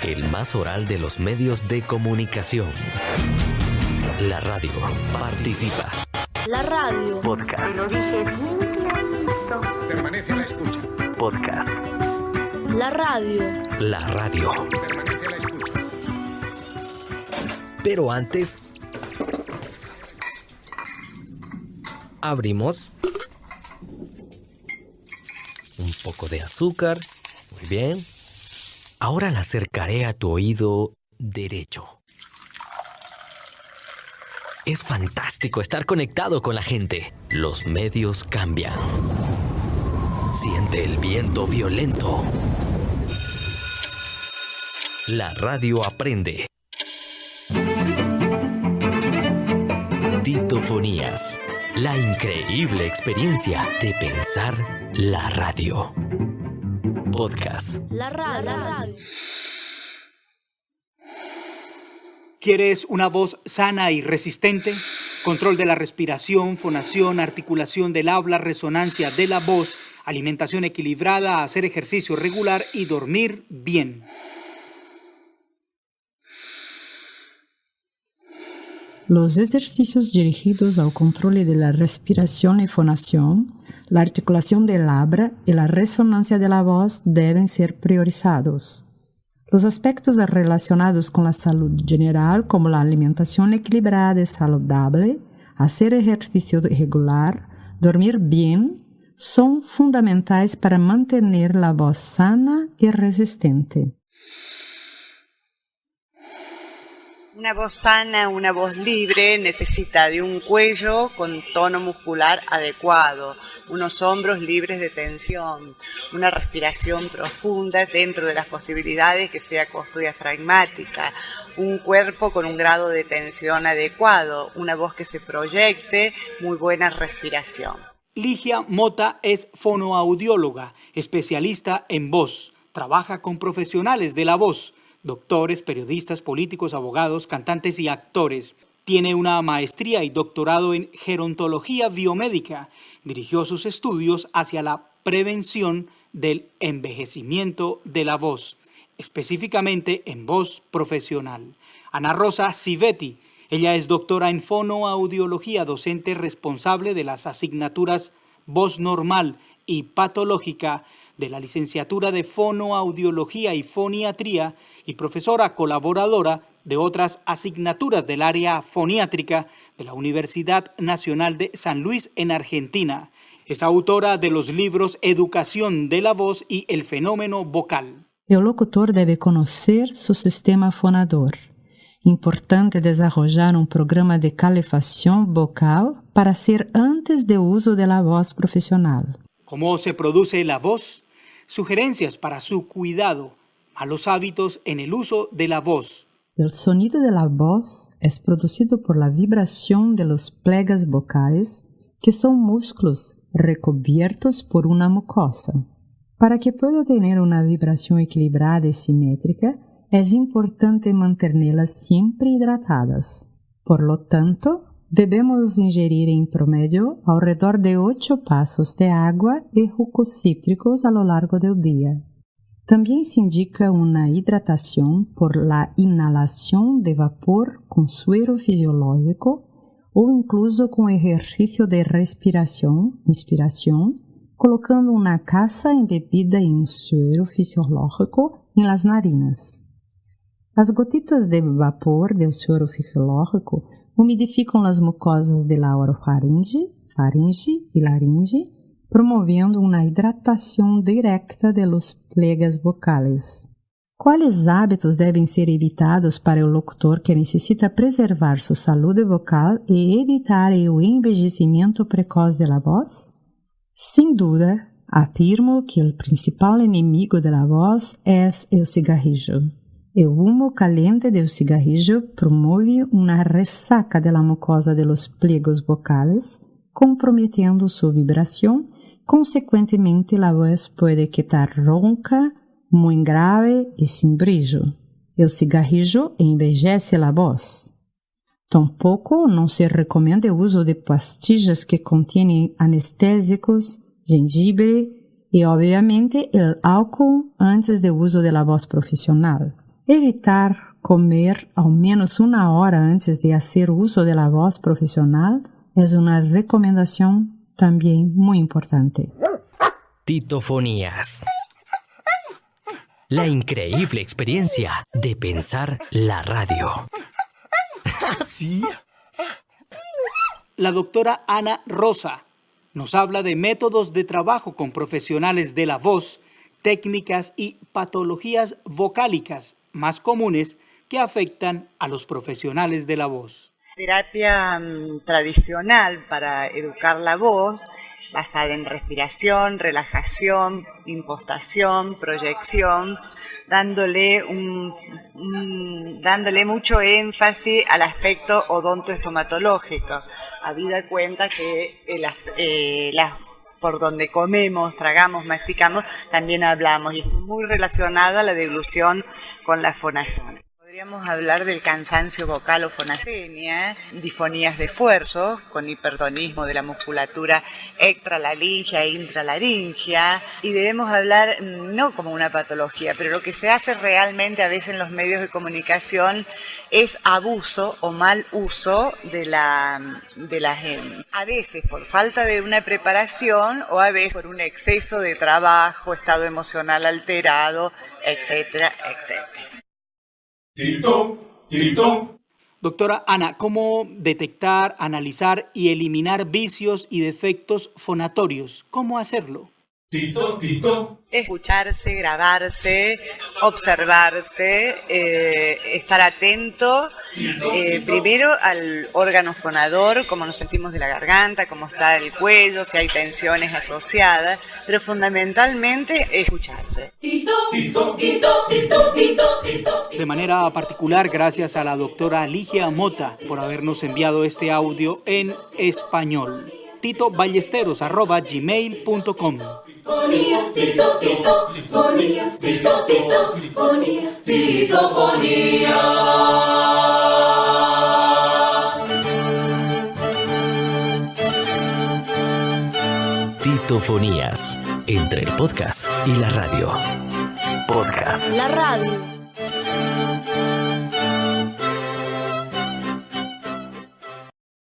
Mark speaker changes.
Speaker 1: el más oral de los medios de comunicación. La radio participa.
Speaker 2: La radio.
Speaker 1: Podcast.
Speaker 3: Permanece a la escucha.
Speaker 1: Podcast.
Speaker 2: La radio.
Speaker 1: La radio.
Speaker 3: Permanece a la escucha.
Speaker 1: Pero antes, abrimos un poco de azúcar. Muy bien. Ahora la acercaré a tu oído derecho. Es fantástico estar conectado con la gente. Los medios cambian. Siente el viento violento. La radio aprende. Ditofonías. La increíble experiencia de pensar la radio. Podcast.
Speaker 2: La radio.
Speaker 4: ¿Quieres una voz sana y resistente? Control de la respiración, fonación, articulación del habla, resonancia de la voz, alimentación equilibrada, hacer ejercicio regular y dormir bien.
Speaker 5: Los ejercicios dirigidos al control de la respiración y fonación, la articulación del habla y la resonancia de la voz deben ser priorizados. Los aspectos relacionados con la salud general, como la alimentación equilibrada y saludable, hacer ejercicio regular, dormir bien, son fundamentales para mantener la voz sana y resistente.
Speaker 6: Una voz sana, una voz libre, necesita de un cuello con tono muscular adecuado, unos hombros libres de tensión, una respiración profunda dentro de las posibilidades que sea costodiafragmática, un cuerpo con un grado de tensión adecuado, una voz que se proyecte, muy buena respiración.
Speaker 4: Ligia Mota es fonoaudióloga, especialista en voz. Trabaja con profesionales de la voz, doctores, periodistas, políticos, abogados, cantantes y actores. Tiene una maestría y doctorado en gerontología biomédica. Dirigió sus estudios hacia la prevención del envejecimiento de la voz, específicamente en voz profesional. Ana Rosa Civetti, ella es doctora en fonoaudiología, docente responsable de las asignaturas voz normal y patológica de la licenciatura de fonoaudiología y foniatría y profesora colaboradora de otras asignaturas del área foniátrica de la Universidad Nacional de San Luis en Argentina. Es autora de los libros Educación de la voz y El fenómeno vocal.
Speaker 5: El locutor debe conocer su sistema fonador. Importante desarrollar un programa de calefacción vocal para hacer antes del uso de la voz profesional.
Speaker 4: ¿Cómo se produce la voz? Sugerencias para su cuidado. Malos hábitos en el uso de la voz.
Speaker 5: El sonido de la voz es producido por la vibración de los plegas vocales, que son músculos recubiertos por una mucosa. Para que pueda tener una vibración equilibrada y simétrica, es importante mantenerlas siempre hidratadas. Por lo tanto, debemos ingerir en promedio alrededor de 8 vasos de agua y jugos cítricos a lo largo del día. También se indica una hidratación por la inhalación de vapor con suero fisiológico o incluso con ejercicio de respiración, inspiración, colocando una caza embebida en un suero fisiológico en las narinas. Las gotitas de vapor del suero fisiológico humidificam las mucosas de la orofaringe, faringe y laringe, promoviendo una hidratación directa de los plegas vocales. ¿Cuáles hábitos deben ser evitados para el locutor que necesita preservar su salud vocal y evitar el envejecimiento precoz de la voz? Sin duda, afirmo que el principal enemigo de la voz es el cigarrillo. El humo caliente del cigarrillo promueve una resaca de la mucosa de los pliegos vocales, comprometiendo su vibración. Consecuentemente, la voz puede quedar ronca, muy grave y sin brillo. El cigarrillo envejece la voz. Tampoco no se recomienda el uso de pastillas que contienen anestésicos, jengibre y obviamente el alcohol antes del uso de la voz profesional. Evitar comer al menos una hora antes de hacer uso de la voz profesional es una recomendación también muy importante.
Speaker 1: Titofonías. La increíble experiencia de pensar la radio. ¿Sí?
Speaker 4: La doctora Ana Rosa nos habla de métodos de trabajo con profesionales de la voz, técnicas y patologías vocálicas más comunes que afectan a los profesionales de la voz.
Speaker 6: Terapia tradicional para educar la voz, basada en respiración, relajación, impostación, proyección, dándole mucho énfasis al aspecto odontoestomatológico, habida cuenta que por donde comemos, tragamos, masticamos, también hablamos, y es muy relacionada la deglución con la fonación. Podríamos hablar del cansancio vocal o fonastenia, disfonías de esfuerzo, con hipertonismo de la musculatura extralaringea e intralaringea, y debemos hablar no como una patología, pero lo que se hace realmente a veces en los medios de comunicación es abuso o mal uso de la gente. A veces por falta de una preparación o a veces por un exceso de trabajo, estado emocional alterado, etcétera, etcétera.
Speaker 3: Tirito, tirito.
Speaker 4: Doctora Ana, ¿cómo detectar, analizar y eliminar vicios y defectos fonatorios? ¿Cómo hacerlo?
Speaker 3: Tito, tito.
Speaker 6: Escucharse, grabarse, observarse, estar atento primero al órgano fonador, cómo nos sentimos de la garganta, cómo está el cuello, si hay tensiones asociadas, pero fundamentalmente escucharse.
Speaker 3: Tito, tito, tito, tito, tito.
Speaker 4: De manera particular, gracias a la doctora Ligia Mota por habernos enviado este audio en español. titoballesteros@gmail.com.
Speaker 7: Fonías, tito, tito, fonías, tito, tito, fonías, titofonías.
Speaker 1: Titofonías. Entre el podcast y la radio. Podcast.
Speaker 2: La radio.